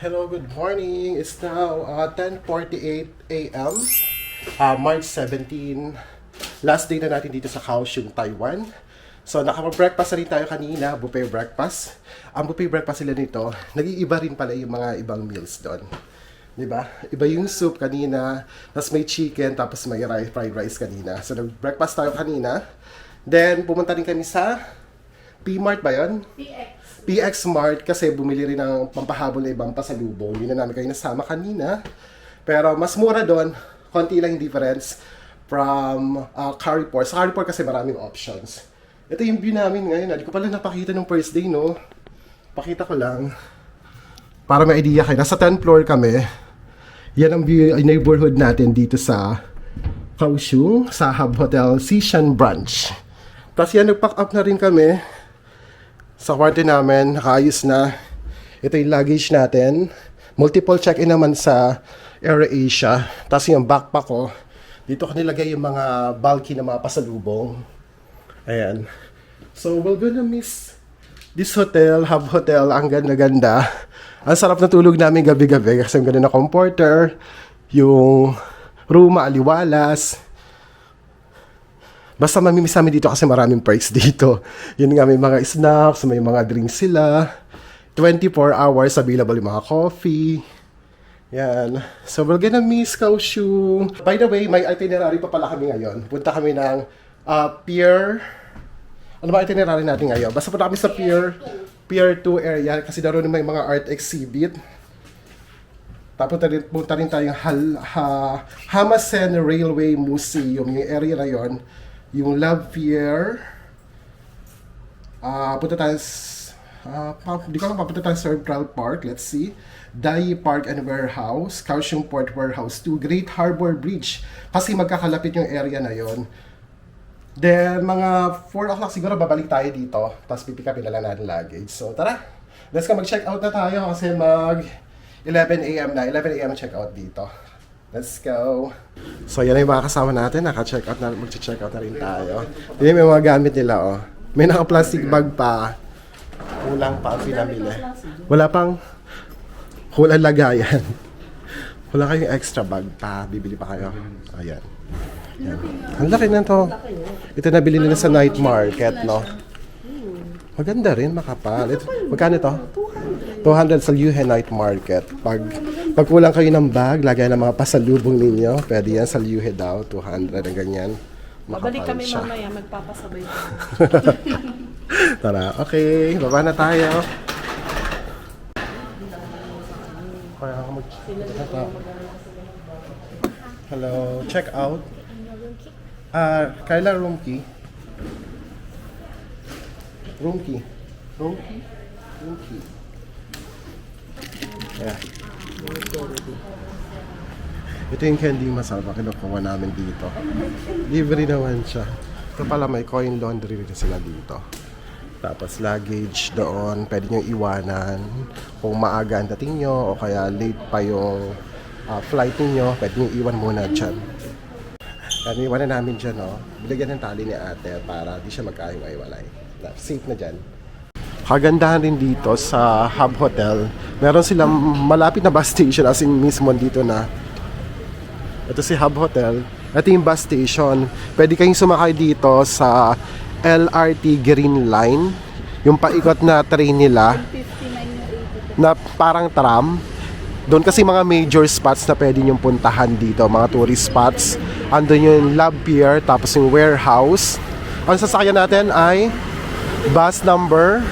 Hello, good morning. It's now 10:48 a.m. March 17. Last day na natin dito sa Kaohsiung, Taiwan. So, nakapag-breakfast na rin tayo kanina, buffet breakfast. Ang buffet breakfast sila nito, nag-iiba rin pala yung mga ibang meals doon. Diba? Iba yung soup kanina, tapos may chicken, tapos may fried rice kanina. So, nag-breakfast tayo kanina. Then, pumunta rin kami sa P-Mart ba yun? PX Mart kasi bumili rin ng pampahabol na ibang pasalubong. Hindi na namin kayo nasama kanina. Pero mas mura doon. Konti lang yung difference from Carrefour. Sa Carrefour kasi maraming options. Ito yung view namin ngayon. Hindi ko pala napakita nung first day, no? Pakita ko lang. Para may idea kayo. Nasa 10th floor kami. Yan ang view, neighborhood natin dito sa Kaohsiung, sa Hub Hotel Sishan Branch. Tapos yan, nag-pack up na rin kami. Sa kwarto namin, nakaayos na. Ito yung luggage natin. Multiple check-in naman sa AirAsia. Tapos yung backpack ko, dito ko nilagay yung mga bulky na mga pasalubong. Ayan. So, we're gonna miss this hotel, Hub Hotel. Ang ganda-ganda. Ang sarap na tulog namin gabi-gabi kasi ang ganda na comforter. Yung room, aliwalas. Basta mamimiss namin dito kasi maraming perks dito. Yun nga, may mga snacks, may mga drinks sila. 24 hours available yung mga coffee. Yan. So, we're gonna miss Kaohsiung. By the way, may itinerary pa pala kami ngayon. Punta kami ng Pier... Ano ba itinerary natin ngayon? Basta punta kami sa Pier 2 area kasi daroon may mga art exhibit. Tapos punta rin tayong Hamasen Railway Museum. Yung area na yon, yung Love Pier. Punta tayo di ko lang papunta tayo sa Central Park. Let's see. Dai Park and Warehouse, Kaohsiung Port Warehouse 2, Great Harbor Bridge. Kasi magkakalapit yung area na yon. Then, mga 4 o'clock siguro babalik tayo dito. Tapos pipikapin na lang natin luggage. So, tara. Let's go, mag-check out na tayo kasi 11 a.m. na. 11 a.m. check out dito. Let's go. So, yan na yung mga kasama natin. Naka-check out na. Mag-check out na rin tayo. Yan yung mga gamit nila, oh. May naka-plastic bag pa. Kulang pa ang pinamili. Wala pang kulang lagayan. Wala kayong extra bag pa. Bibili pa kayo. Ayan. Yan. Ang laki na to. Ito nabili nila sa night market, no? Maganda rin, makapal. Magkano ito? 200 sa Yuhe Night Market. Pag kulang kayo ng bag, lagay ng mga pasalubong ninyo. Pwede yan sa Yuhe daw, 200 ang ganyan. Babalik kami mamaya, magpapasabay. Tara, okay. Baba na tayo. Kaya ako hello, check out. Kayla room key. Room key. Room key. Room key. Yeah. Ito yung candy masarap. Kinukuha namin dito. Libre naman siya. Ito pala may coin laundry rin sila dito. Tapos luggage doon. Pwede nyo iwanan. Kung maaga ang dating nyo o kaya late pa yung flight niyo, pwede nyo iwan muna dyan. Yan, iwanan namin dyan, no? Bilagyan ng tali ni ate para di siya magkahiwa-iwalay. Safe na dyan. Kagandahan rin dito sa Hub Hotel. Meron silang malapit na bus station as in mismo dito na. Ito si Hub Hotel. Ito yung bus station. Pwede kayong sumakay dito sa LRT Green Line. Yung paikot na train nila na parang tram. Doon kasi mga major spots na pwede nyong puntahan dito, mga tourist spots. Andun yung Love Pier, tapos yung warehouse. Ang sasakyan natin ay bus number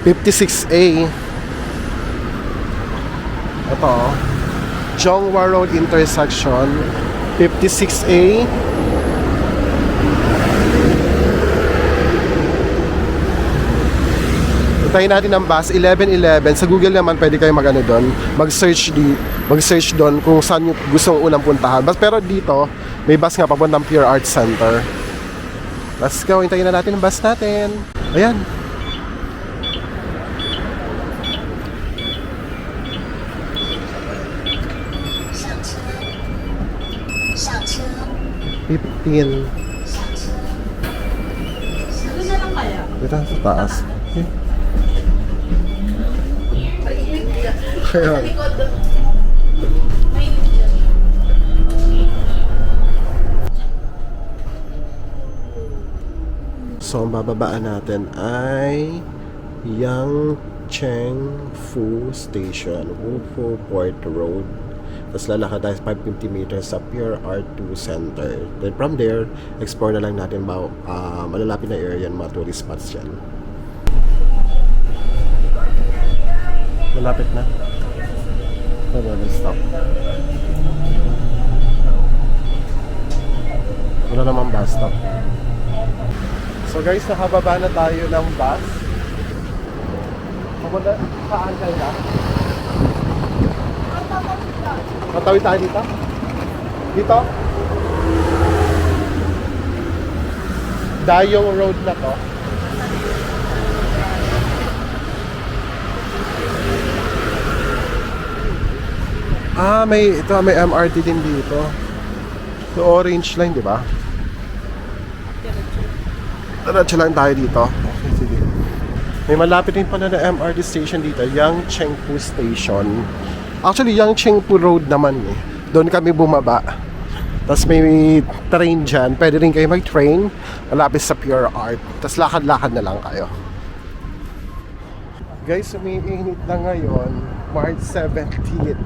56A. Ito, Zhonghua Road intersection, 56A. Tayo natin ng bus 1111. Sa Google naman pwede kayo mag-ano doon, mag-search doon kung saan yung gusto mong unang puntahan. Pero dito, may bus nga papuntang Pure Arts Center. Let's go, hintayin na natin ang bus natin. Ayan. $15. Doon na lang kaya? Dito sa taas. Okay. Kaya, so, ang bababaan natin ay Yangcheng Fu Station, Wufu Port Road. Tapos lalakad tayo 550 meters sa Pure Art 2 Center. Then from there, explore na lang natin malalapit na area ng mga tourist spots yan. Malapit na. Stop. Wala namang bus stop. So guys, nakababa na tayo ng bus. Papunta saan kaya? Matawid tayo dito? Dito? Dayong Road na to. May MRT din dito. The orange line, di ba? Diretso lang tayo dito. Okay, sige. May malapit din pala na MRT station dito, Yangchengpu Station. Actually, Yangchengpu Road naman eh. Doon kami bumaba. Tapos may train dyan. Pwede rin kayo mag-train. Malapit sa Pure Art. Tapos lakad-lakad na lang kayo. Guys, umiinit na ngayon. March 17th.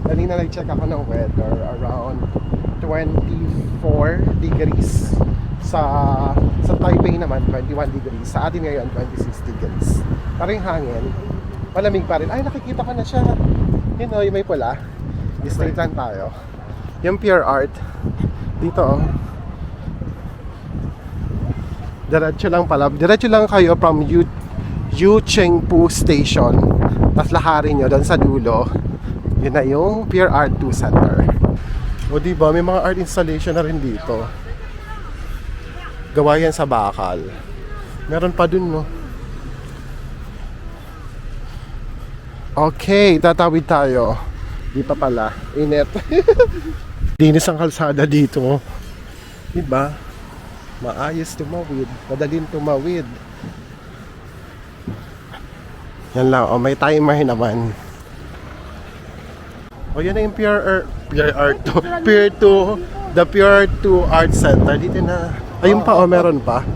Kanina nag-check ako ng weather. Around 24 degrees. Sa Taipei naman, 21 degrees. Sa atin ngayon, 26 degrees. Parang hangin. Malamig pa rin. Ay, nakikita ko na siya. Yun o, yung may pula. Straight lang tayo. Yung Pure Art. Dito o. Diretso lang pala. Diretso lang kayo from Yuchengpu Station. Tapos laharin nyo doon sa dulo. Yun na yung Pure Art 2 Center. O diba, may mga art installation na rin dito. Gawa yan sa bakal. Meron pa dun, no? Okay, tatawid tayo. Di pa pala. Init. Dinis ang kalsada dito. Diba? Maayos tumawid. Madaling tumawid. Yan lang. O, may timer naman. O, yan na yung Pure Art 2. The Pure 2 Art Center. Dito na. Ayun pa, o, meron pa.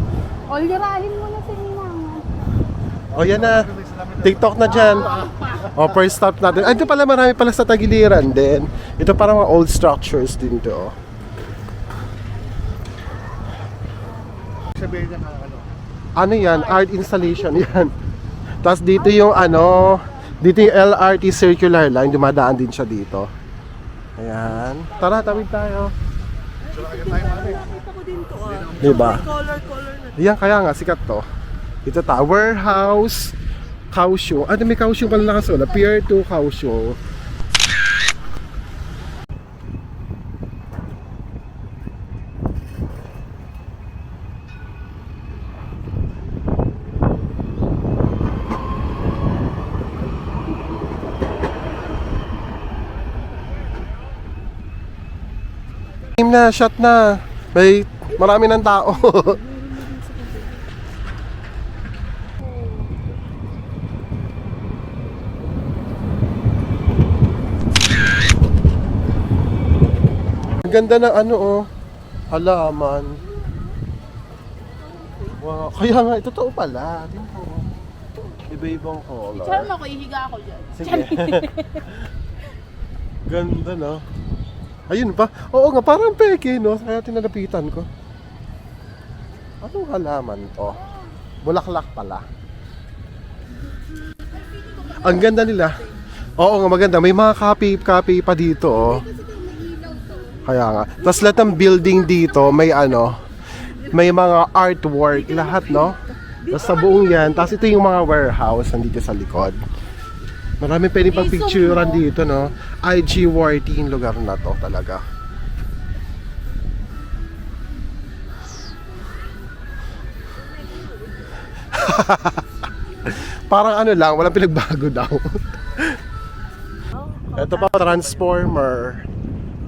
O, lirahin mo na si Ninang. O, yan na. TikTok na dyan. O, first stop natin. Ay, ito pala, marami pala sa tagiliran din. Ito parang mga old structures din to. Ano yan? Art installation yan. Tapos dito yung dito yung LRT circular line. Dumadaan din siya dito. Ayan. Tara, tawid tayo. Nakita ko din to Diba? Color na. Yan, kaya nga, sikat to. Ito ta, warehouse, Kaohsiung. May Kaohsiung pala nakasulat. Pier 2 Kaohsiung. Game na, shot na. Marami ng tao. Ang ganda ng halaman. Wow, kaya nga, totoo pala. Tingnan mo. Iba-ibang color. Diyan ako, ihiga ako dyan. Sige. Ganda, no? Ayun pa. Oo nga, parang peke, no? Kaya tinalapitan ko. Anong halaman to? Bulaklak pala. Ang ganda nila. Oo nga, maganda. May mga copy pa dito, oh. Kaya nga. Tapos lahat ng building dito, may may mga artwork, lahat, no? Tapos sa buong yan. Tapos ito yung mga warehouse nandito sa likod. Marami pwedeng pagpicturean dito, no? IG worthy yung lugar na to talaga. Parang lang, walang pinagbago daw. Ito pa, transformer.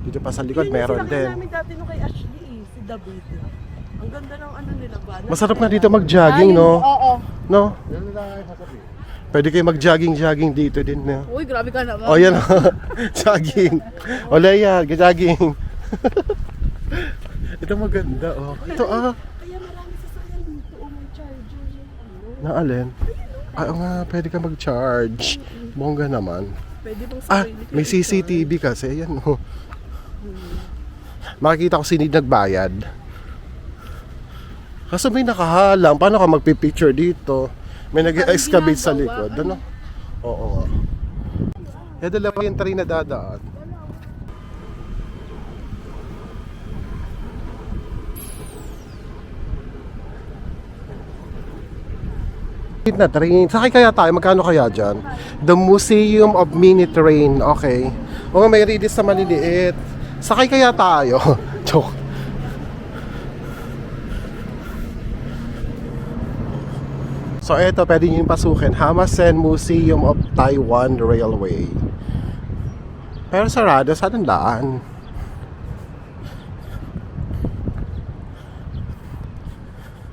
Dito pa sa likod, meron din. namin dati no kay Ashley si David. Ang ganda ng nila ba? Masarap nga dito mag-jogging, no? Oo. No? Pwede kayo mag-jogging dito din na. Uy, grabe ka naman. Oh, yan o. Jogging. O, Leia, jogging. Ito maganda, oh. Ito, Kaya marami sasakyan dito. Oh, may charger. Naalin? Oo nga, pwede ka mag-charge. Bongga naman. Pwede bang Ah, sarili ko may CCTV kasi. Yan, oh. Makikita ko sino nagbayad. Kaso may nakahalang. Paano ka magpipicture dito? May nag-excavate sa likod. Ano? Oo nga. Eh, dalawa yung train na dadaan. Na train. Sakay kaya tayo? Magkano kaya dyan? The Museum of Mini Train. Okay. O may release na maliliit. Sakay kaya tayo? Joke. So eto, pwede nyo yung pasukin. Hamasen Museum of Taiwan Railway. Pero sarado, saan ang daan?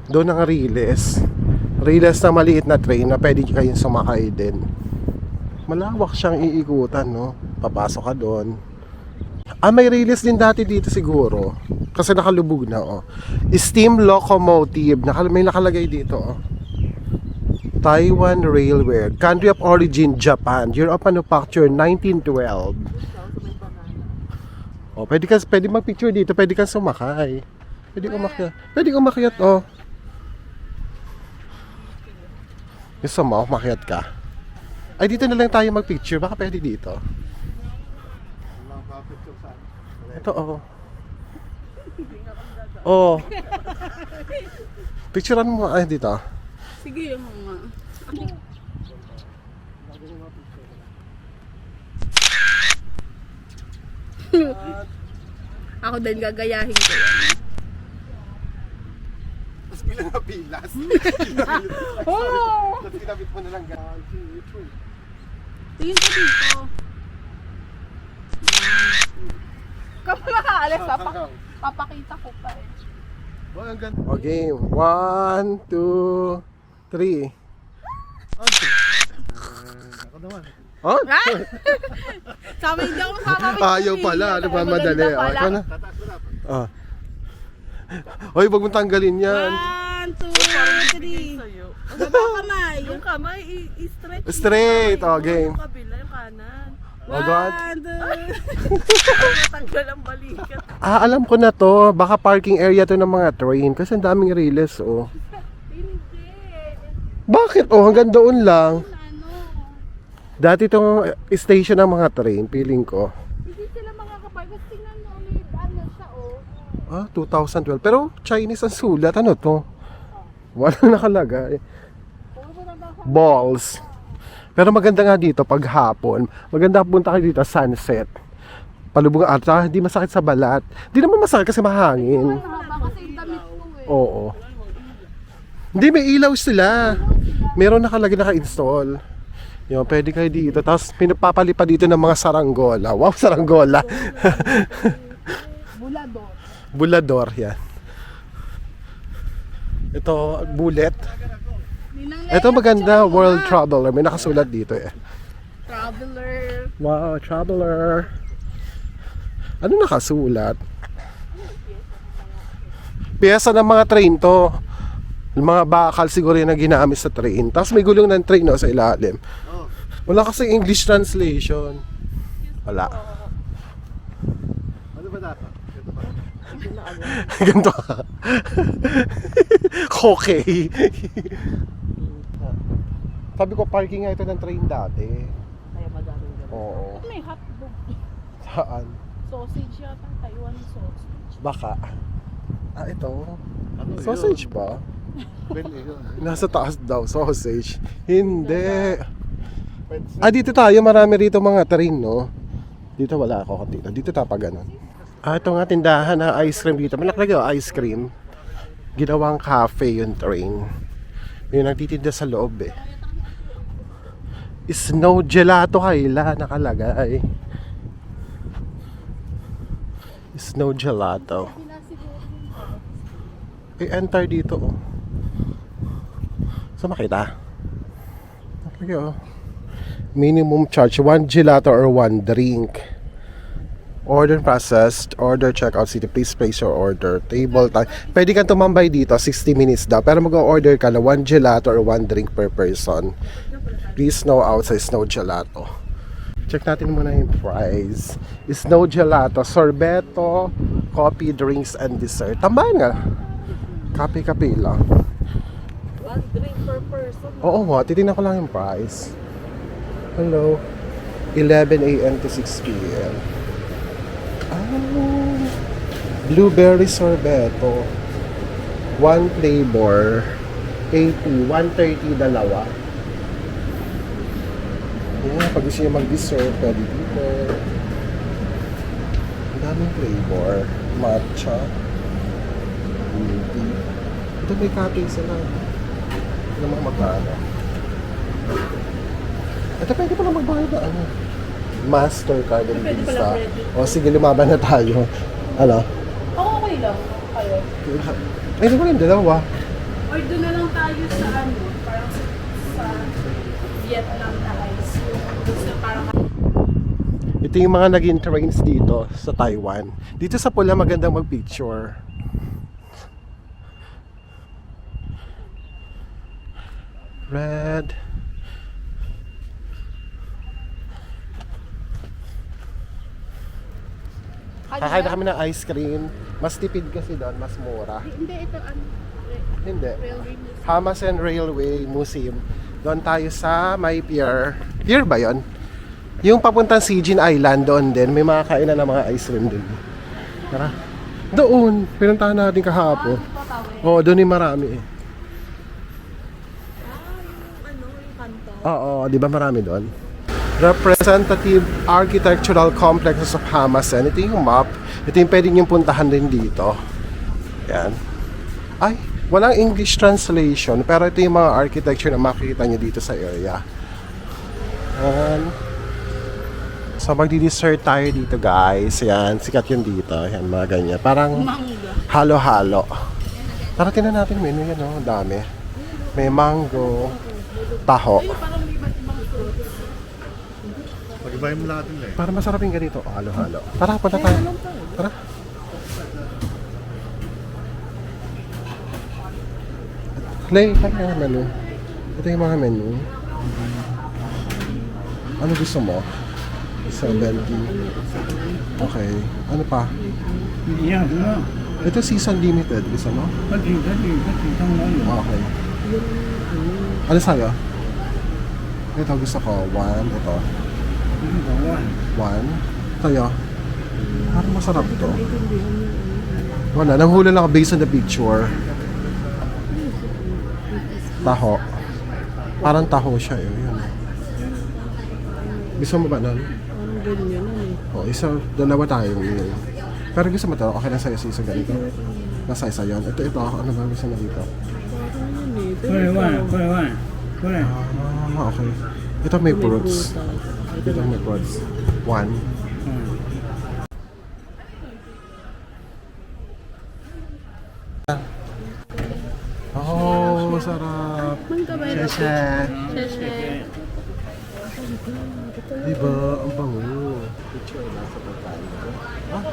Doon ang Riles. Riles na maliit na train na pwede kayong sumakay din. Malawak siyang iikutan, no? Papasok ka doon. Ah, may Riles din dati dito siguro. Kasi nakalubog na, oh. Steam locomotive. May nakalagay dito, oh. Taiwan Railway. Country of origin, Japan. Year of manufacture, 1912. Oh, pwede mag-picture dito. Pwede kang sumakay. Pwede kang makiat, oh. Gusto mo, makiat ka? Ay, dito na lang tayo mag-picture. Baka pwede dito. Ito, oh. Oh. Picturean mo. Ay, dito. Sige, mga. Ako din gagayahin ko yan. Tapos bilang na pilas. Oh! Tapos kinabit mo na lang. Tingin ko dito. Kapag makaalis, papakita ko pa eh. Okay, 1, 2, 3. Oh? Sabi hindi ako makakapit. Ayaw pala, ano ba madali? Oh, ikaw na. Oh. Hoy, wag mong tanggalin yan. 1, 2, 3. Baba kamay. Yung kamay, i-stretch. Straight, oh, game. Yung kabila, yung kanan. Oh, God. 1, 2. Natanggal ang balikat. Ah, alam ko na to. Baka parking area to ng mga train. Kasi ang daming Riles, oh. Hindi. Bakit? Oh, hanggang doon lang. Ano? Dati itong station ng mga train, feeling ko. Hindi sila makakapag. Kasi tingnan mo ulit. Ano siya oh. Ah, 2012. Pero Chinese ang sulat. Ano to? Walang nakalagay. Balls. Pero maganda nga dito pag hapon. Maganda punta kayo dito sunset. Palubog at hindi masakit sa balat. Hindi naman masakit kasi mahangin. Kasi damit ko eh. Oo. Hindi, may ilaw sila. Meron nakalagay naka-install. Yun, pwede kayo dito. Tapos pinapapalipa dito ng mga saranggola. Wow, saranggola. Bulador. Bulador, yan. Ito, bullet. Ito maganda, World Traveler. May nakasulat dito eh. Traveler. Wow, Traveler. Ano nakasulat? Piyesa ng mga train to. Yung mga bakal siguro yung na ginamit sa train. Tapos may gulong ng train, no, sa ilalim. Wala kasi English translation. Wala. Ano ba dapat? Ganito ka. Okay. Sabi ko parking nga ito ng train dati. Kaya madaming ganun. Oo. May hotdog. Saan? Sausage yata. Taiwan sausage. Baka. Ah, ito. Ano Sausage ba? Pwede yun. Nasa taas daw, sausage. Hindi. Ah, dito tayo. Marami rito mga train, no? Dito wala ako dito. Dito tapag ganun. Ah, ito nga tindahan na ice cream dito. Malaki yung ice cream. Ginawang cafe yung train. May nagtitinda sa loob eh. Snow gelato kaila nakalagay. Snow gelato. Enter dito oh. So makita? Okay, oh. Minimum charge, 1 gelato or 1 drink. Order processed, order checkout city, please place your order. Table time. Pwede kang tumambay dito, 60 minutes daw. Pero mag-order ka na 1 gelato or 1 drink per person. Please no outside, no gelato. Check natin muna yung price. Snow gelato, sorbeto, coffee, drinks, and dessert. Tama nga. Kape-kape lang. 1 drink per person. Oo nga, titignan ko lang yung price. Hello. 11 a.m. to 6 p.m. Oh. Blueberry sorbeto. 1 flavor. 80. 130 dalawa. Ayan, pag gusto nyo mag-dessert, pwede dito. Ang daming flavor. Matcha. Beauty. Ito may kape sila. Ano mga magkano? Ito pwede pala magbayad na ano? Mastercard and Pwede Visa. pala credit. O sige, lumaban na tayo. Ano? Oo, okay lang. Kayo. Ay, hindi ko rin dalawa. Or doon na lang tayo sa ano, parang sa Vietnam na ice. Gusto parang Ito yung mga naging trains dito sa Taiwan. Dito sa pula magandang mag-picture. Red. Kakain na kami ng ice cream. Mas tipid kasi doon, mas mura. Hindi, ito ano, Hindi. railway museum. Hamasen Railway Museum. Doon tayo sa may pier. Pier ba yon? Yung papuntang Sijin Island doon din. May mga kainan ng mga ice cream doon. Tara. Doon. Pinuntahan natin kahapon. Oo, doon yung marami eh. Yung kanto. Oo, di ba marami doon? Representative Architectural Complexes of Hamasen. Ito yung map. Ito yung pwede niyong puntahan din dito. Yan. Ay, walang English translation. Pero ito yung mga architecture na makikita niyo dito sa area. Yan. So magdi-dessert tayo dito guys. Yan, sikat yun dito. Yan, mga ganyan. Parang Mangga. halo-halo. Tara, tingnan natin menu yan, oh. Ang dami. May mango, taho. Pag-ibahin mo lahat nila eh. Para masarap yung ganito. Oh, halo-halo. Tara, punta tayo. Tara. Play, tayo yung menu. Ito yung mga menu. Ano gusto mo? 70. Okay. Ano pa? Iya, semua. Ito season limited. Gusto mo? Tadi sama lalu. Okay. Ano sa'yo? Ito gusto ko. 1. Ito. Ini kawan. 1. Sa'yo? Parang masarap to. Wala. Nanghula lang ako based on the picture. Taho. Parang taho siya. Yun. Gusto mo ba nun? Ang ganyan eh. O, dalawa tayo. Yun. Pero gusto mo to? Okay lang sa'yo sa isang ganito? Nasa isa yun. Ito. Ano ba gusto mo dito? Kurai. Ah, okay. Ito may fruits. Ito may fruits. 1. Oh, sarap. Mangga ba yun? Shasha. Diba? Ang bango. Picture na sa pagkain. Ah?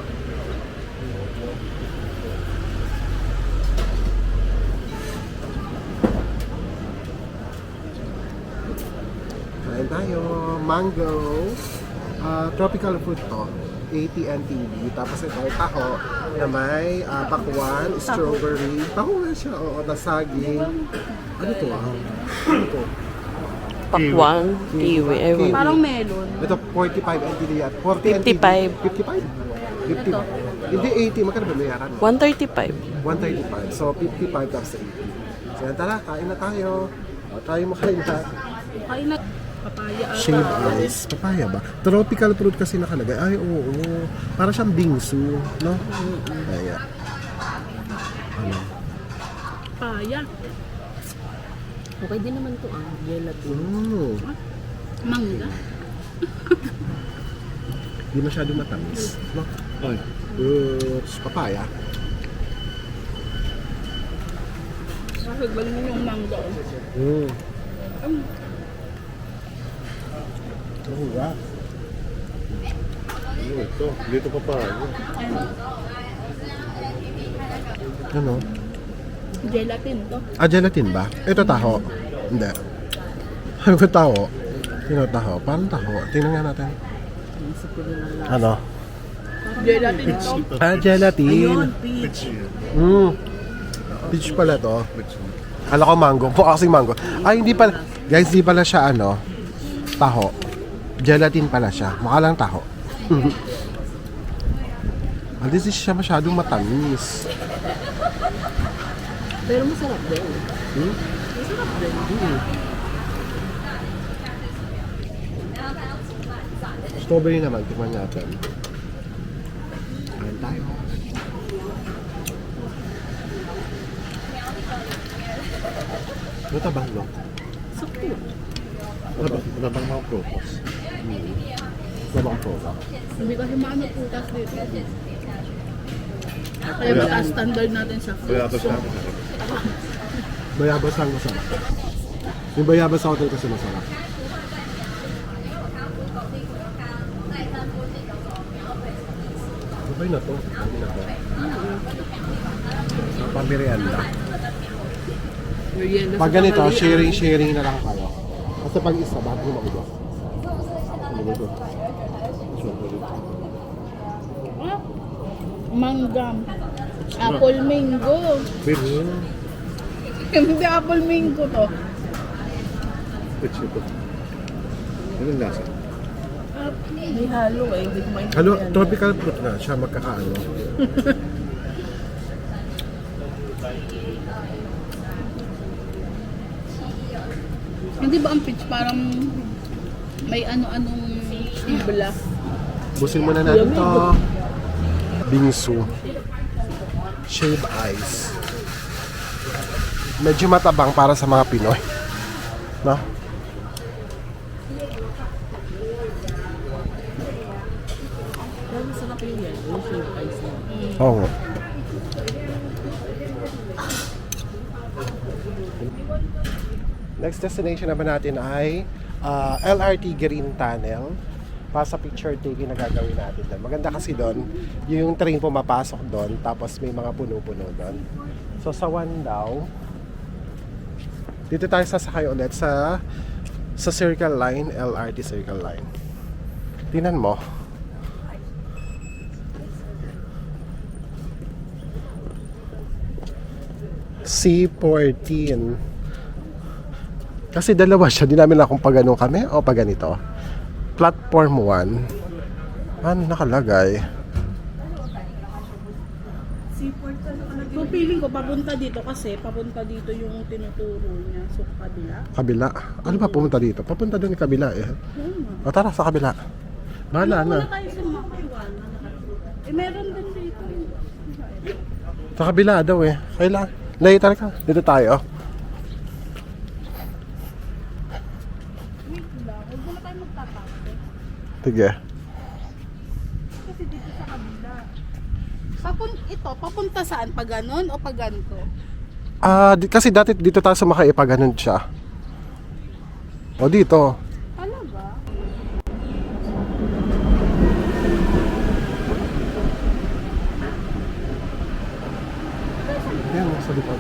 Kain tayo. Mango. Tropical fruit to. 80 NTV. Tapos ito ay taho na may pakwan, strawberry. Taho nga siya. Oo, nasaging. Ano to ah? Ano to? Pakwan, kiwi. Ewan. Parang melon. Ito 45 NTV at 40 NTV. 55. 55? 50. Hindi 80. Magkano ba bayaran? 135. 135. So 55 times 80. So yan, tara, kain na tayo. O, tayo makain na. Kain na. Papaya ata. Shave ice. Papaya ba? Tropical fruit kasi nakalagay. Ay, oo. Para siyang bingsu, no? Kaya. Ano? Papaya. Okay din naman to ah. Gelatin. Mangga. Di masyado matamis, no? Oy. Papaya. Bakit galing yung mangga? Mm. Sarap. Ano ito? Dito pa pa. Ano? Gelatin to. Ah, gelatin ba? Ito taho. Hindi. Ano ko taho? Sino taho? Parang taho. Tingnan nga natin. Isip ko din ang lasa. Ano? Gelatin to. Ah, gelatin. Ayun, peach. Peach pala to. Alam ko mango. Mukha kasing mango. Ay, hindi pala. Guys, hindi pala siya ano. Taho. Gelatin pala siya. Mukha lang taho. Hindi siya masyadong matamis. Pero masarap din. Masarap din. Strawberry naman. Tingnan natin. Kain tayo. Matabang no? Sakto. Matabang mga propos. Matabang proga. Hindi kasi maano putas dito. Kaya mataas standard natin sa fruits. Bayabas natin. Bayabas lang masarap. Yung bayabas sa hotel kasi masarap. Sabay na to. Sabay na to. Pambirianda. Merienda Pag sa ganito, tanghalian. sharing na lang kayo. Kasi pag isa, bakit mo maubos? Ah, manggam. Apple mango. Pero, Hindi apple mango to. pitch ito. Ano yung lasa? May halo eh. Hindi ko maintindihan. Ano, tropical fruit na siya magkakaano. Hindi ba ang peach parang may ano-anong ibla? Busin muna natin to. Bingsu. Shaved ice. Medyo matabang para sa mga Pinoy. No? Pero masarap yun yan. Yung shaved ice na. Oo nga. Next destination naman natin ay LRT Green Tunnel. Pasa picture taking na gagawin natin doon. Maganda kasi doon, yung train pumapasok doon, tapos may mga puno-puno doon. So sa Wandao, dito tayo sasakay ulit sa Circle Line, LRT Circle Line. Tingnan mo. C14. Kasi dalawa siya, di namin lang kung pag ano kami o pag ganito. Platform 1. Ano nakalagay? So feeling ko papunta dito kasi papunta dito yung tinuturo niya. So kabila. Kabila. Ano ba pumunta dito? Papunta doon yung kabila eh. O tara sa kabila. Bahala na. Wala tayo sa Makaiwan. Eh meron din dito. Sa kabila daw eh. Kailan? Later ka. Dito tayo. Wait lang. Huwag muna tayo magtatapos. Sige. Kasi dito sa kabila. Papunta saan? Pag ganon o pag ganito? Kasi dati dito tayo sumakay pag ganun siya. O dito. Talaga? Ayan, sa likod.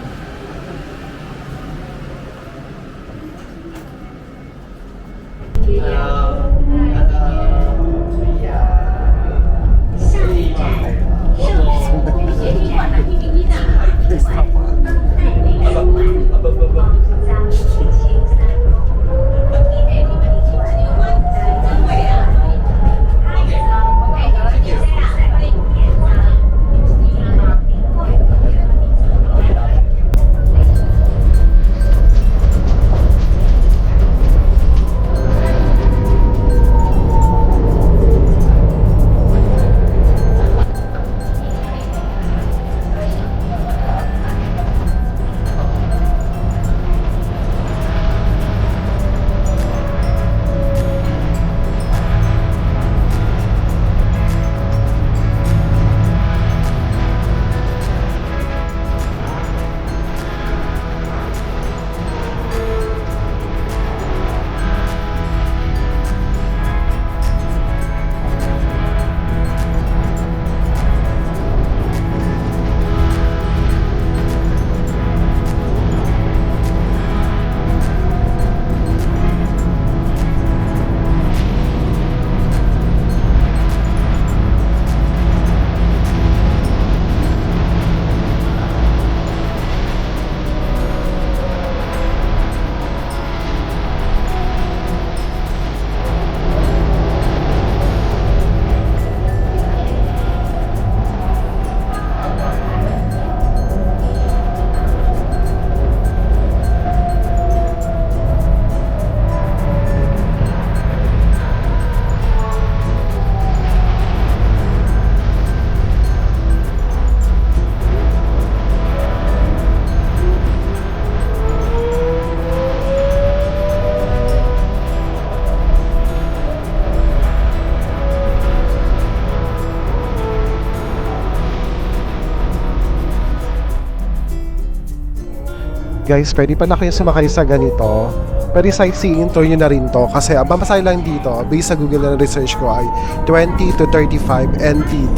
Guys, pwede pala kayo sumakay sa ganito. Pero sightseeing tour nyo na rin to. Kasi ang mamasahe lang dito, based sa Google na research ko ay 20 to 35 NTD.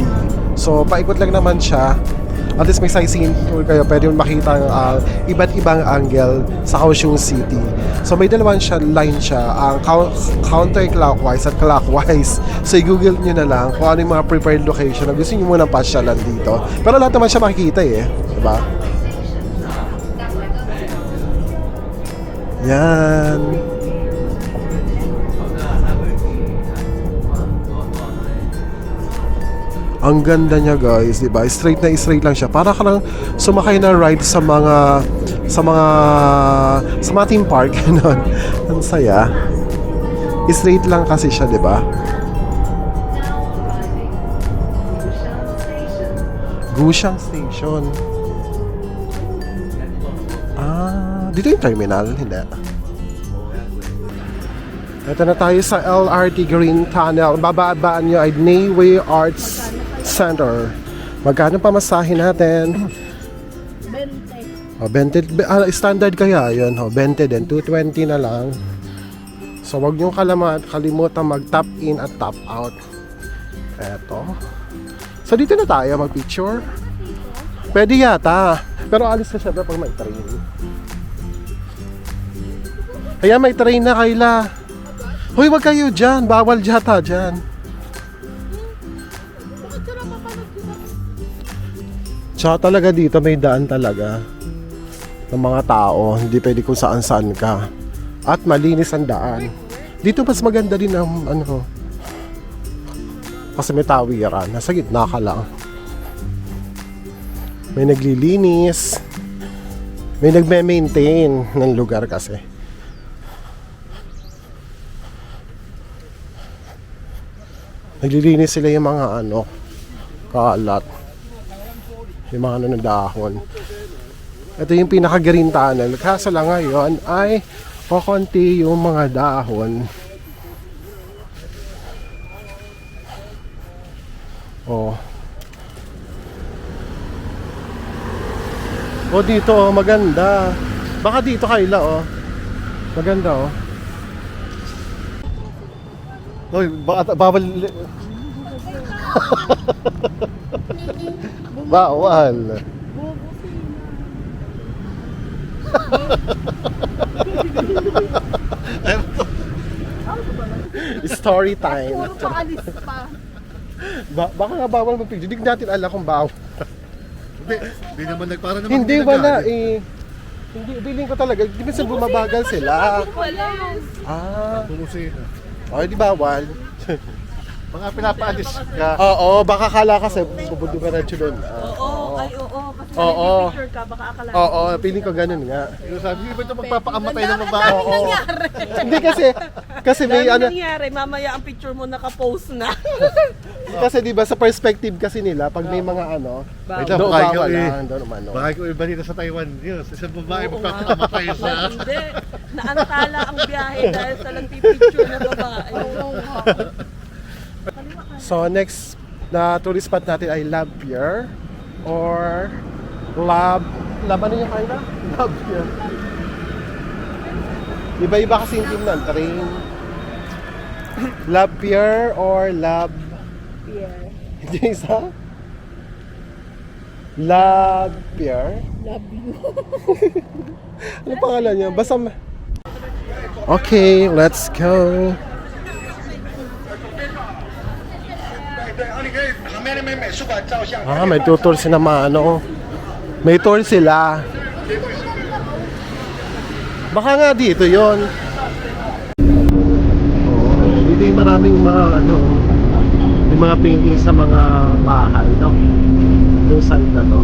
So, paikot lang naman siya. At least may sightseeing tour kayo. Pwede mo makita ang iba't ibang angle sa Kaohsiung City. So, may dalawang line siya. Ang counterclockwise at clockwise. So, i-google nyo na lang kung ano yung mga preferred location na gusto nyo munang pasyalan dito. Pero lahat naman siya makikita eh. Diba? Yan. Ang ganda niya guys, 'di ba? Straight na straight lang siya. Para ka lang sumakay na ride sa mga theme park ganun. Ang saya. Straight lang kasi siya, 'di ba? Gusiang Station. Dito yung terminal, hindi. Ito na tayo sa LRT Green Tunnel. Bababaan nyo ay Nayway Arts Center. Magkano pamasahe natin? 20. 20. Standard kaya yun. 20 din. 220 na lang. So, wag nyo kalimutan mag-tap in at tap out. Eto. So, dito na tayo mag-picture. Pwede yata. Pero alis na siya pag may train. Kaya may train na, Kayla. Hoy, wag kayo dyan. Bawal yata dyan. Tsaka talaga dito may daan talaga ng mga tao. Hindi pwede kung saan-saan ka. At malinis ang daan. Dito mas maganda din ang ano. Kasi may tawiran. Nasa gitna ka lang. May naglilinis. May nagme-maintain ng lugar kasi. Naglilinis sila yung mga ano, kalat. Yung mga ano ng dahon. Ito yung pinaka-green tunnel. Kaso lang ngayon ay kokonti yung mga dahon. Oh. Oh, dito oh, maganda. Baka dito, Kayla oh. Maganda oh. Hoy, bawal. Bawal. Story time. Puro paalis pa. Baka nga bawal mag-picture. Hindi natin alam kung bawal. Hindi naman nagpara naman. Hindi, wala eh. Hindi, feeling ko talaga. Di ba sa bumabagal sila? Ah. Bumusina. Oh, di bawal. Mga pinapaalis ka. Oo, baka kala kasi bubudong ka na doon. Oo, ay oo. Kasi Oo. picture ka, baka akala. Oo, feeling ko ganun nga. Yung sabi, iba ito magpapakamatay ng babae. Oo. Hindi kasi may Dami ano, nangyari, mamaya ang picture mo nakapost na. kasi di ba sa perspective kasi nila pag may mga ano, Wait lang, doon baka bawal ikaw eh. lang, doon umano. Baka ikaw iba dito sa Taiwan. Yun, isang babae magpapakamatay sa... Hindi, naantala ang biyahe dahil sa lang picture na babae. So next na tourist spot natin ay Lab Pier or Lab ano yung kaya? Lab Pier. Iba-iba kasi yung team ng train. Lab Pier or Lab Pier. Hindi isa? Lab Pier? Love you. Ano pangalan niya? Basta okay, let's go. May tutor sila ano. May tour sila. Baka nga dito yon. Dito yung maraming mga ano, yung mga painting sa mga bahay, no? Yung side na to.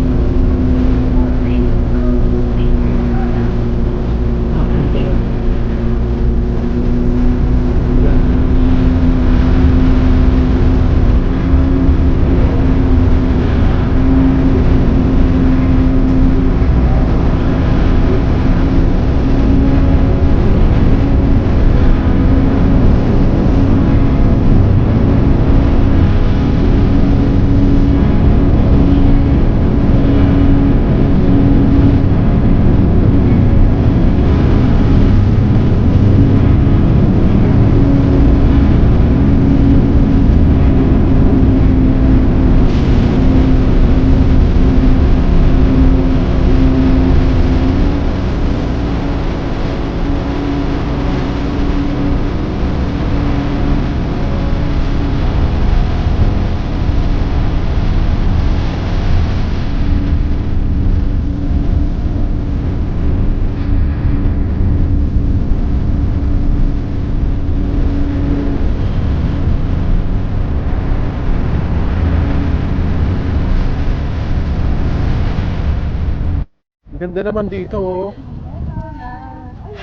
Ganda naman dito. Oh.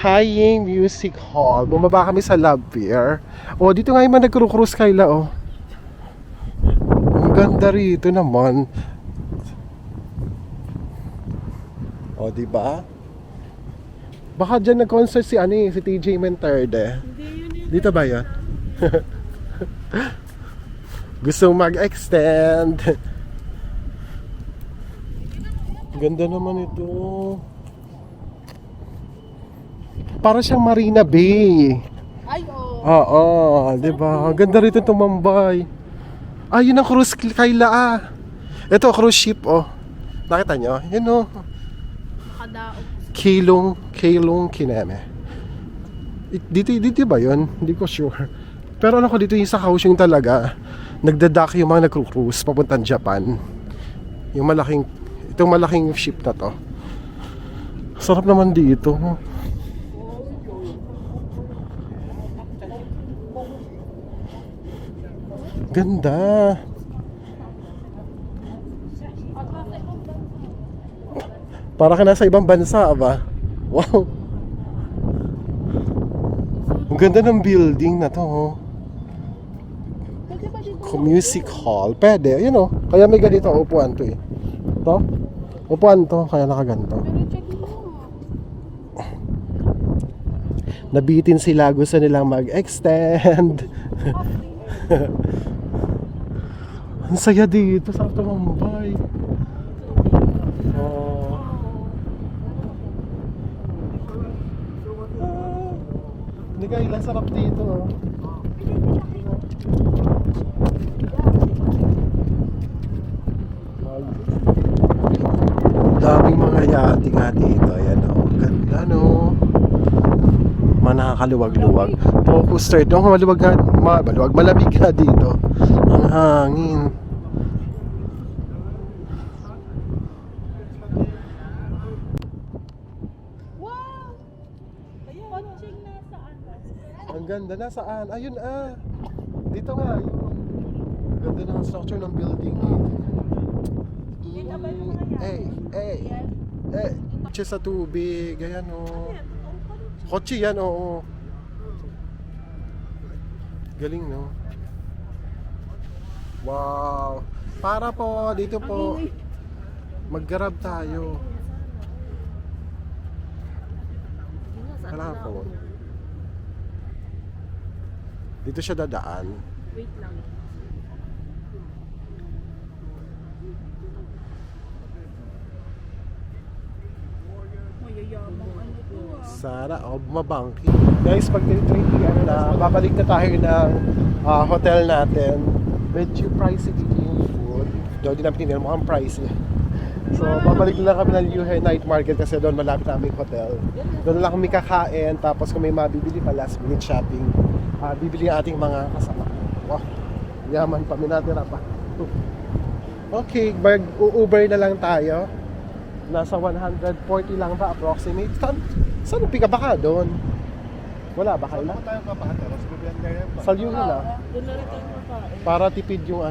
Haying Music Hall. Bumaba kami sa Love Pier. Oh, dito nga yung mga nagcruise Kayla, oh. Ang ganda rito naman. Oh, di ba? Baka dyan nag-concert si si TJ Menterde. Dito ba yan? Gusto mag-extend. Ganda naman ito. Para siyang Marina Bay. Ay, oo. Oo, di ba? Ang ganda rito tumambay. Ah, yun ang cruise Kayla ah. Ito, cruise ship oh. Nakita nyo? Yun oh. Nakadaog. Keilong Kineme. Dito ba yun? Hindi ko sure. Pero ano ko dito yung sa Kaohsiung talaga. Nagdadak yung mga nagcruise papuntang Japan. Yung itong malaking ship na to. Sarap naman dito. Ganda. Para ka nasa ibang bansa ba? Wow. Ang ganda ng building na to. Oh. Music hall. Pwede, you know. Kaya may ganito upuan to eh. To? Upuan to, kaya nakaganto. Nabitin sila, gusto nilang mag-extend. Ang saya dito, sarap tumambay. Oh. Hindi ka ilang sarap dito. Oh. Daming mga yate nga dito. Ayan o. Ganda no. Manakakaluwag-luwag. Focus start. Doon maluwag nga. Maluwag. Malamig nga dito. Ang hangin. Wow! Watching na saan? Ang ganda na saan? Ayun ah. Dito nga. Yung ganda ng structure ng building. Kotse sa tubig. Ayan o. Kotse yan oo. Galing no. Wow. Para po dito po mag-grab tayo. Wala po. Dito siya dadaan. Wait lang. Mayayamang ano to ah. Sana mabangki. Guys, pag 3 na, babalik na tayo ng hotel natin. Medyo pricey dito yung food. Doon din namin tinira, mukhang pricey. So, babalik na lang kami ng Yuhe Night Market kasi doon malapit naming hotel. Doon lang kami kakain, tapos kung may mabibili pa last minute shopping, bibili ang ating mga kasama. Wow, yaman pa, minatira pa. Okay, mag-Uber na lang tayo. Nasa 140 lang ba approximate? Saan pika ba ka doon? Wala ba kayo? Saan tayo papahateros? Bibigyan kayo. Sa Yuhe na. Doon na rin tayo makain. Para tipid yung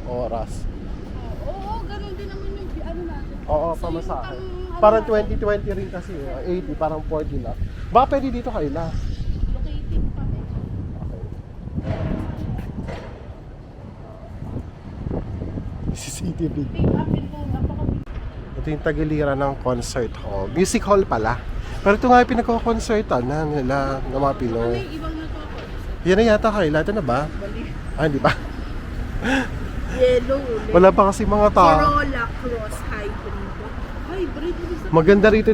oras. Oo, ganun din naman yung ano natin. Oo, pamasahe. Parang 2020 rin kasi, 80, parang 40 na. Baka pwede dito kayo na. Locating pa eh. CCTV. Pick upin po, napaka-big. Ito yung tagiliran ng concert hall. Music hall pala. Pero ito nga yung pinagko-concertan na nila ng mga Pinoy. May ibang nagkakot. Yan na yata kaila. Ito na ba? Hindi ba? Yellow ulit. Wala pa kasi mga tao. Corolla Cross Hybrid. Hybrid ulit sa... Maganda rito.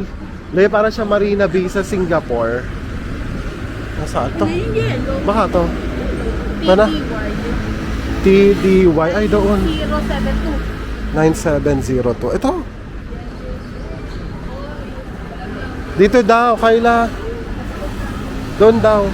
Laya para siya Marina Bay sa Singapore. Nasaan to? Ano yung yellow? Baka to. Ito na? TDY. Ay, doon. 072. 9702. Ito. Dito daw, Kayla. Doon daw.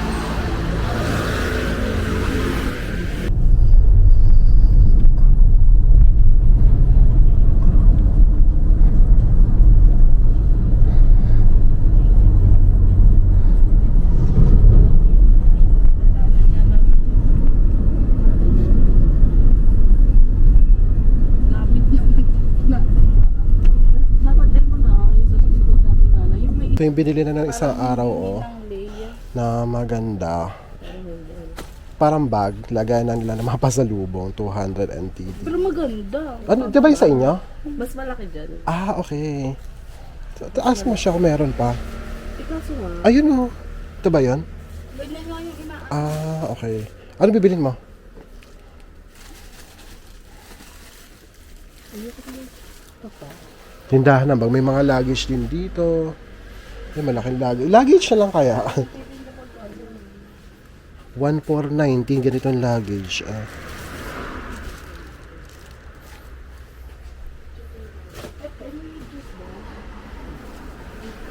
Napag-demo na yung sa susunod na. Ito yung binili na ng isang araw, oh. Ng layer. Na maganda. Parang bag, lagay na nila ng mga pasalubong, 200 NTD. Pero maganda. Ano, di ba yung sa inyo? Mas malaki dyan. Ah, okay. Taas mo siya kung meron pa. Ikaw nga. Ayun, oh. Ito ba yun? Ganyan nga yung ina. Ah, okay. Ano bibilin mo? Tindahan ng bag. May mga luggage din dito. May malaking luggage. Luggage na lang kaya. 1,419 ganitong luggage.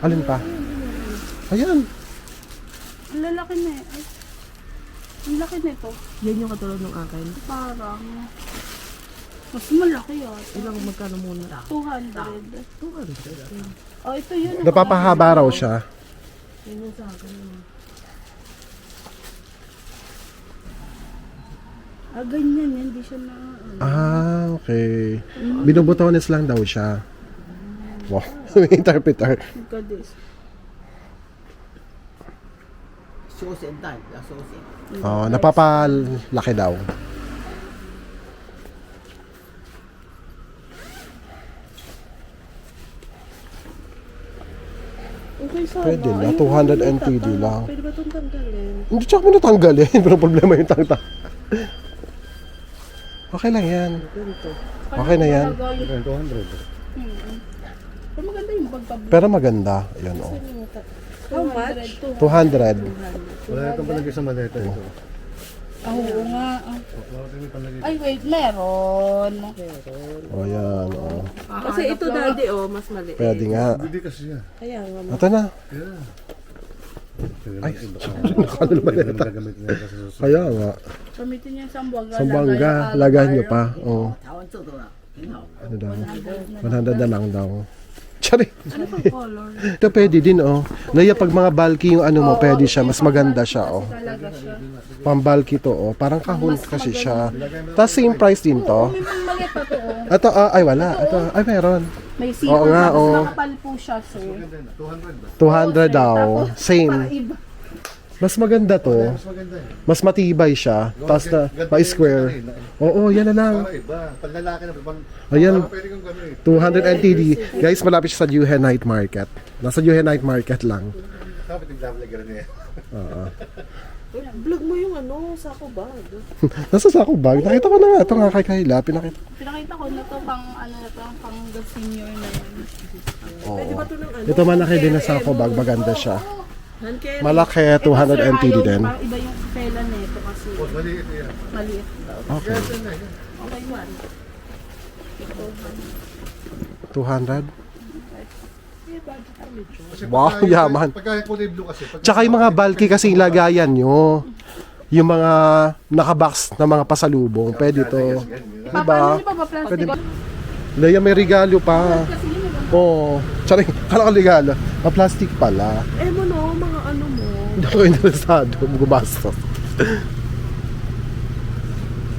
Alin pa? Ayan. Ang lalaki na eh. Ay, ang laki nito. Yan yung katulad ng akin. Parang mas malaki yun. Ilang magkano muna? 200. 200. Oh, ito yun. Napapahaba raw siya. Yan yung sa akin. Ganyan yan. Hindi siya na ano. Ah, okay. Binubutones lang daw siya. Wow, may interpreter. Gadis. Oh, napapalaki daw. Okay, sana. Pwede na, Ayun, 200 ano, NTD tata- lang. Pwede ba itong tanggalin? Hindi, tsaka mo natanggalin. Pero problema yung tangta. Okay lang yan. Okay na yan. Talaga yung- 200. Pero maganda yung pagpabili. Pero maganda. Ayan, oh. How much? 200. Wala itong palagay sa maleta ito. Oo nga. Wala itong palagay. Ay, wait. Meron. Oh, ayan, oh. Kasi ito daddy oh, mas maliit. Pwede nga. Hindi kasi yan. Kaya nga. Ito na. Yeah. Ay, nakakalo maleta. Gagamit na kasi sa Kaya nga. Gamitin niya sa bangga. Sa bangga, lagahan nyo pa. Oh. Ano daw? 100 na lang daw. Tsari. Ano pang color? Ito pwede din, oh. Naya pag mga bulky yung ano mo, pwede siya. Mas maganda siya, oh. Talaga siya. Pang bulky to, oh. Parang kahon kasi siya. Tapos same price din to. May maliit pa to. Oh. Ito, ay wala. Ito, ay meron. May zero. Oo nga, tapos oo. makapal po siya, sir. 200 daw. Tapos, Same. para iba. Mas maganda to. mas maganda eh. Mas matibay siya. Tapos na, pa-square. Oo, yan na lang. Para iba. Panlalaki na. Ayan. Pwede kong gano'n eh. 200 NTD. Guys, malapit siya sa Yuhe Night Market. Nasa Yuhe Night Market lang. Kapit yung dami na gano'n eh. Vlog mo yung ano, sako bag. Nasa sako bag. Nakita ko na nga. Ito nga kay Kayla. Pinakita. Pinakita ko na to pang ano na to, pang the senior na yan. Oo. Pwede ba ito ng ano? Ito malaki din na sako bag. Maganda siya. Hand carry. Malaki. 200 Ito, sir, NTD ayaw, din. parang iba yung pela nito kasi Oh, maliit yan. maliit daw. Okay. Okay, man. 200. Kasi Wow, yaman. Pagka kulay blue kasi. Tsaka yung mga bulky kasi lagayan nyo. Yung mga nakabox na mga pasalubong. Pwede to. Paano Diba? niyo pa ba plastic? Pwede. Leia, may regalo pa. Kasi yun yung Oo. Charing, kala ko regalo. Pa-plastic pala. Eh mo no, mga ano mo. Hindi ako interesado. Gumastos.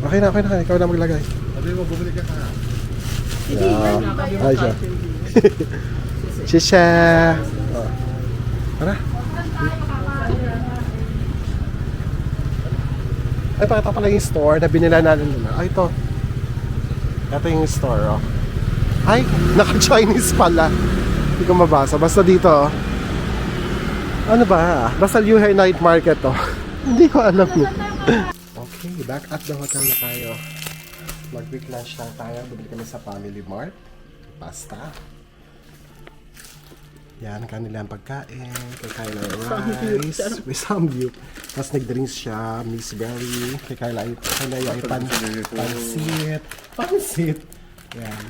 Okay na. Ikaw na maglagay. Sabi mo, bumili ka ka. Yeah. Ay siya. Shisha. Oh. Tara. Ay, pakita pala yung store na binila natin nila. Ay, ito. Ito yung store, oh. Ay, naka-Chinese pala. Hindi ko mabasa. Basta dito, oh. Ano ba? Basta Yuhe Night Market, oh. Hindi ko alam yun. Okay, back at the hotel na tayo. Mag-quick lunch lang tayo. Bumili kami sa Family Mart. Pasta. Yan, kanilang pagkain. Kay Kyla ay rice with samgyup. Tapos nag-drinks siya, Miss Berry. Kay Kyla ay pansit. Pansit! Yan.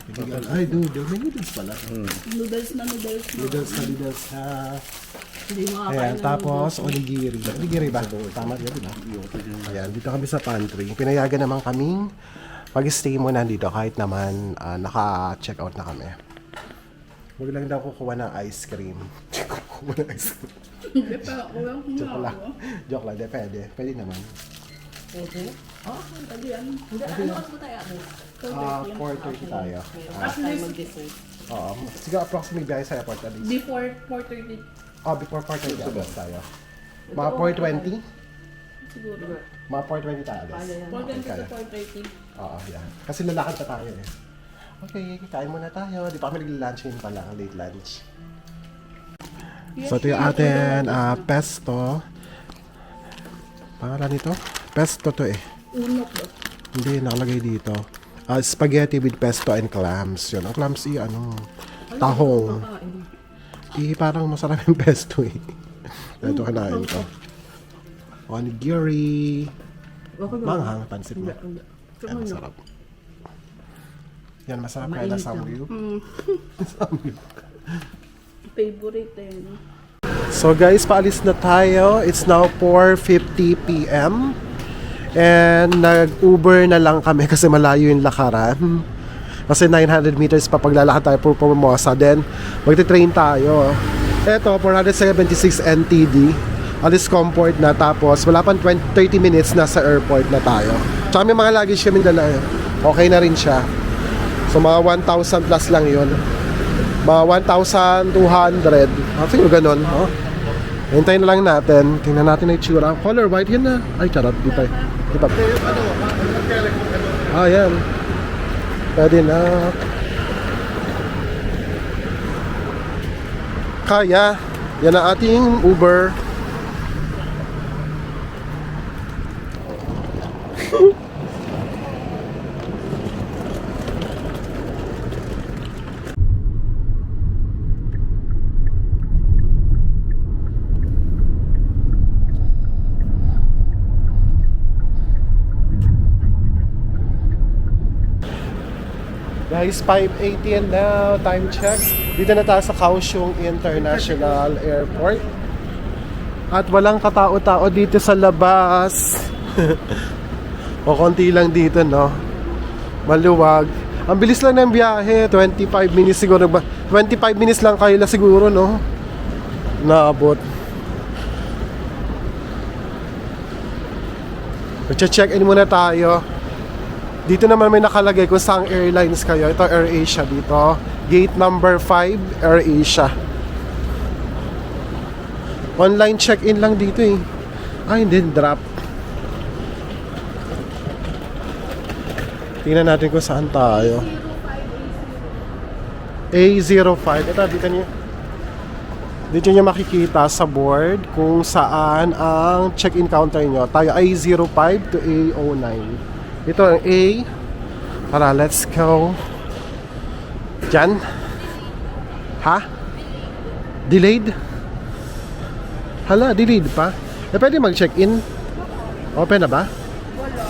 Ay, dude, may noodles pala. noodles na. Noodles na. Hindi mo Ayan, tapos onigiri. Onigiri ba? Tama yun, diba? Ayan, dito kami sa pantry. Pinayagan naman kaming mag-stay muna dito kahit naman naka-check out na kami. Huwag lang daw kukuha ng ice cream. Kukuha ng ice cream. Hindi pa, walang Joke lang. Joke lang, pwede. Pwede naman. Hindi, ano kasi ba tayo? 4:30 tayo. At least, mag-dessert. Siguro approximately biyahe sa airport at least. Before 4:30 Before 4:30 alas tayo. Mga 4:20? siguro. Mga 4:20 tayo alas. 4:20 to 4:30. Yan. Kasi lalakad pa tayo eh. Okay, kain muna tayo. Di pa kami nag-lunch yun pala, late lunch. So ito yung atin, pesto. Pangalan nito? Pesto to eh. Unok ba? Hindi, nakalagay dito. Spaghetti with pesto and clams. Yun, ang clams tahong. Parang masarap yung pesto eh. Ito kanain ko. Onigiri. Manghang, pansit mo. Yan, masarap. Yan, masarap kaya na samgyup. Samgyup. Favorite eh. So guys, paalis na tayo. It's now 4:50 p.m. And nag-Uber na lang kami kasi malayo yung lakaran. Kasi 900 meters pa paglalakad tayo for Formosa. Then, magte-train tayo. Eto, 476 NTD. Alis comfort na. Tapos, wala pang 30 minutes na sa airport na tayo. Tsaka may mga luggage kami dala. Okay na rin siya. So, mga 1,000 plus lang yun. Mga 1,200. Siguro ganun. Hintayin na lang natin. Tingnan natin na itsura. Color white yan na. Ay, charot. Di pa. Yan. Pwede na. Kaya. Yan ang ating Uber. Guys, 5:80 and now, time check. Dito na tayo sa Kaohsiung International Airport. At walang katao-tao dito sa labas. O konti lang dito, no? Maluwag. Ang bilis lang ng biyahe, 25 minutes siguro. 25 minutes lang kayo lang siguro, no? Naabot. Magche-check-in muna tayo. Dito naman may nakalagay kung saang airlines kayo. Ito AirAsia dito. Gate number 5, AirAsia. Online check-in lang dito eh. Hindi, drop. Tingnan natin kung saan tayo. A05. Ito, dito nyo makikita sa board kung saan ang check-in counter nyo. Tayo A05 to A09. Ito ang A. Tara, let's go. Diyan. Ha? Delayed? Hala, delayed pa? Pwede mag-check-in? Open na ba? Wala.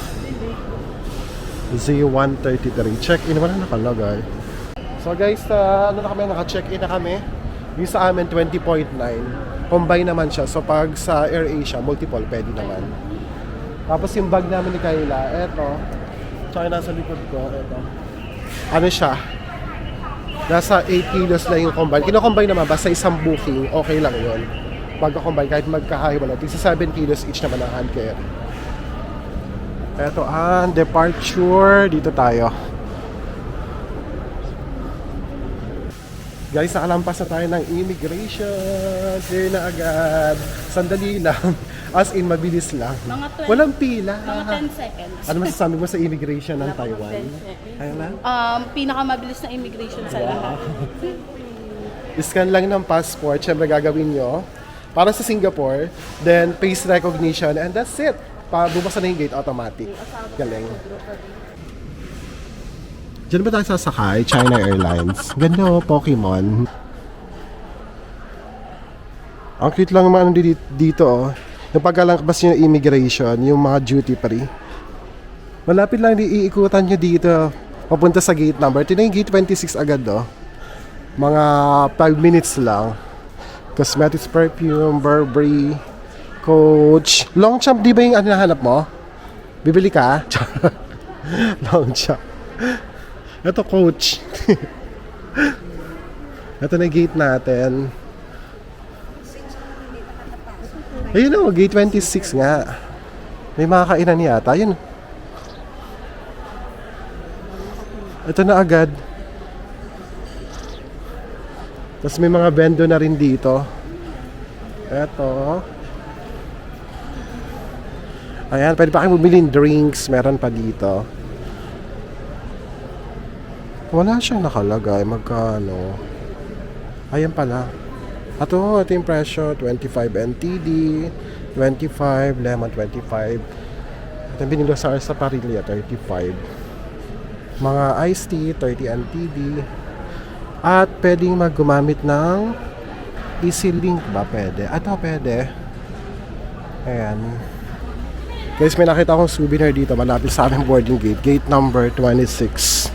Z133. Check-in. Wala nakalagay. So guys, naka-check-in na kami. Yung sa amin, 20.9. Combine naman siya. So pag sa AirAsia, multiple, pwede naman. Tapos yung bag namin ni Kayla, eto. Tsaka nasa likod ko, eto. Ano siya? Nasa 8 kilos lang yung combine. Kino-combine naman, basta isang booking, okay lang yun. Pagka-combine, kahit magkakahiwala. Tigsa 7 kilos each naman ang hand carry. Eto ang departure. Dito tayo. Guys, nakalampas na tayo ng immigration. Clear na agad. Sandali lang. As in, mabilis lang. Mga 20 Walang pila. Mga 10 seconds. Ano masasabi mo sa immigration ng Taiwan? Ayun lang? Pinakamabilis na immigration sa lahat. Scan lang ng passport. Siyempre gagawin nyo. Para sa Singapore. Then, face recognition. And that's it. Bubasa na yung gate automatic. Galing. Diyan ba tayo sasakay? China Airlines. Ganda oh, Pokemon. Ang cute lang naman dito oh. Yung pagkalangkabas yung immigration, yung mga duty free. Malapit lang iikutan nyo dito. Papunta sa gate number. Ito na yung gate 26 agad oh. Mga 5 minutes lang. Cosmetics, perfume, Burberry, Coach. Longchamp, di ba yung hinahanap mo? Bibili ka? Longchamp. Ito, Coach. Ito na gate natin. Ayun o, gate 26 nga. May mga kainan yata. Ayun. Ito na agad. Tapos may mga bendo na rin dito. Eto. Ayan, pwede pa kayo bumili ng drinks. Meron pa dito. Wala siyang nakalagay. Magkano? Ayan pala. Ito yung presyo. 25 NTD. 25. Lemon 25. At yung binilo sa Parilya, 35. Mga iced tea, 30 NTD. At pwedeng gumamit ng Easy Link ba? Pwede. Ito pwede. Ayan. Guys, may nakita akong souvenir dito malapit sa aming boarding gate. Gate number 26.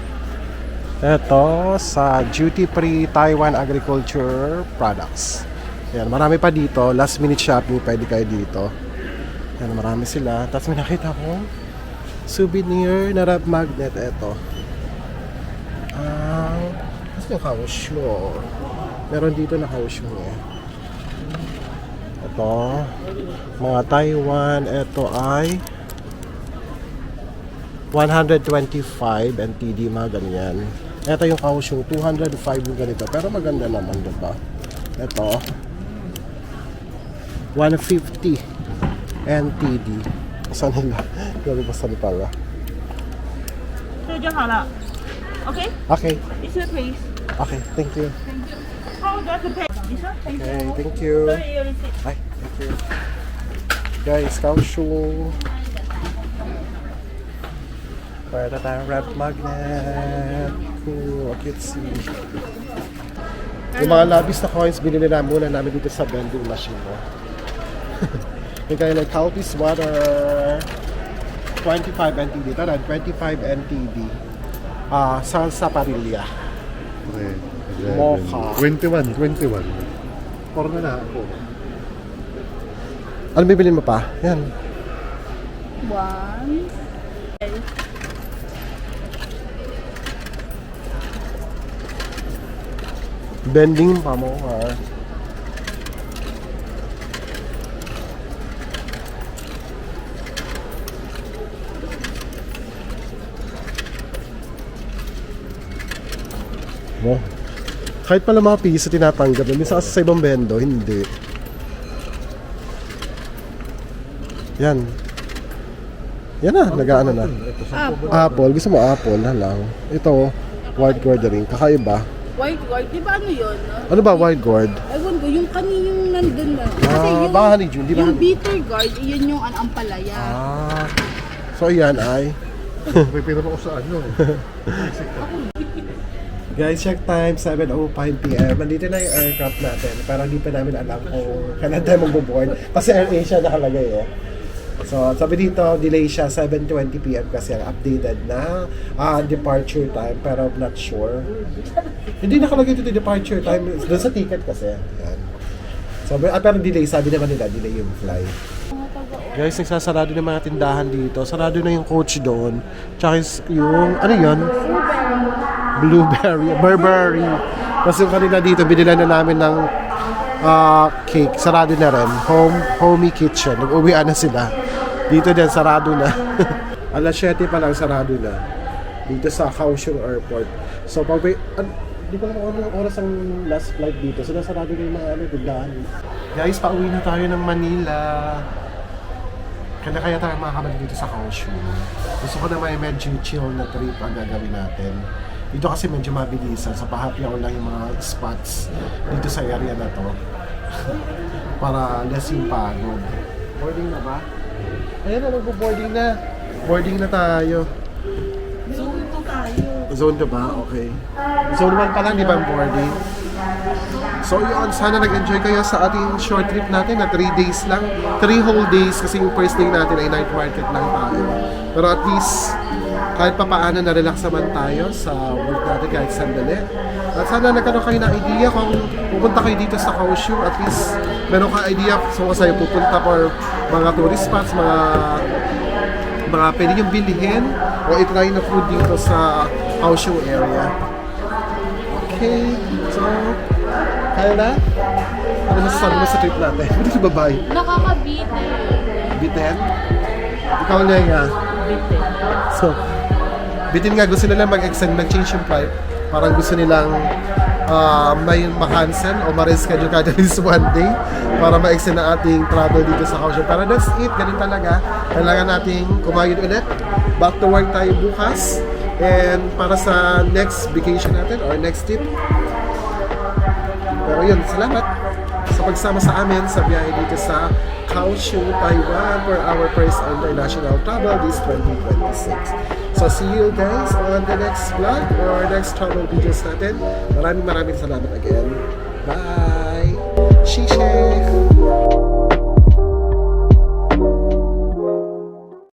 Ito sa Duty Free Taiwan Agriculture Products. Ayan, marami pa dito. Last minute shopping, pwede kayo dito. Ayan, marami sila. Tapos may nakita akong souvenir na wrap magnet. Ito. Kasi yung kaosyo. Meron dito na kaosyo eh. Ito. Mga Taiwan. Ito ay 125 NTD, mga ganyan. Ito yung kaosyo. 205 yung ganito. Pero maganda naman, diba? Ito. 150 NTD. Saan nila? Gabi pa saan pala. 这就好了。OK， Okay. this is please。 Okay. Thank you. How does it pay？你说，thank Okay. you。 Thank you. 这里有receipt。 Ay, thank you. Guys, kaosyo. Pwede tayong wrap magnet. Cool. Cutesy. Yung mga labis na coins, binili na muna namin dito sa vending machine mo. Yung kaya like Calpis water. 25 NTD. Ito na, 25 NTD. Salsa Parilya. Okay. Mocha. 21. Puro na ako. Ano bibilin mo pa? Yan. 1. Bending pa mo, ha? Mo. Kahit pala mga piso tinatanggap. Minsan kasi sa ibang bendo, hindi. Yan. Yan na, nag-ano na. Apple. Gusto mo apple na lang. Ito, white gourd ring. Kakaiba. White gourd, di ba ano yun? Ano ba white gourd? Ewan ko, yung kaninyung nandun na. Kasi yung, Baka honeydew, di ba? yung bitter gourd, yun yung ampalaya. So yan ay Prepare ako sa ano. guys, check time 7:05 PM. Nandito na yung aircraft natin. Pero hindi pa namin alam kung kailan tayo magbo-board. Kasi AirAsia nakalagay eh. So, sabi dito, delay siya 7:20 PM kasi ang updated na departure time. Pero I'm not sure. Hindi nakalagay dito departure time. Doon sa ticket kasi. Yan. So, pero delay. Sabi naman nila, delay yung flight. Guys, nagsasarado ng mga tindahan dito. Sarado na yung coach doon. Tsaka yung, ano yun? Blueberry, Burberry. Tapos yung kanina dito, binila na namin ng cake. Sarado na rin. Homey kitchen. Nag-uwian na sila. Dito din, sarado na. Alas 7 pa lang, sarado na. Dito sa Kaohsiung Airport. So, pag di ko naman anong oras ang last flight dito. So, nasarado na yung mga tindahan. Guys, pauwi na tayo ng Manila. Kaya tayo makakabalik dito sa Kaohsiung. Gusto ko na may medyo chill na trip ang gagawin natin. Dito kasi medyo mabilisan. So, pa-happy hour lang yung mga spots dito sa area na to. Para less yung pagod. Boarding na ba? Ayan na, magbo-boarding na. Boarding na tayo. Zone 2 tayo. Zone 2 ba? Okay. Zone 1 pa lang, di ba ang boarding? So yun, sana nag-enjoy kayo sa ating short trip natin na 3 days lang. 3 whole days kasi yung first day natin ay night market lang tayo. Pero at least, kahit pa paano na-relax naman tayo sa work natin kahit sandali. At sana nagkaroon kayo ng idea kung pupunta kayo dito sa Kaohsiung. At least, meron ka idea kung saan pupunta for mga tourist spots, mga pwede yung bilhin o itry na food dito sa Kaohsiung area. Okay, so, kaya na? Ano masasabi mo sa trip natin? Hindi ka babae. Nakakabite. Bitin? Ikaw na nga. Bitin. So, bitin nga, gusto nila mag-extend, mag-change yung flight. Parang gusto nilang may ma-cancel o ma-reschedule ka at least one day para ma-extend na ating travel dito sa Kaohsiung. Pero that's it, ganun talaga. Kailangan nating kumain ulit. Back to work tayo bukas. And para sa next vacation natin or next trip. Pero yun, salamat sa pagsama sa amin sa biyahe dito sa Kaohsiung, Taiwan for our first international travel this 2026. So see you guys on the next vlog or next travel videos natin. Maraming salamat again. Bye! Shishe!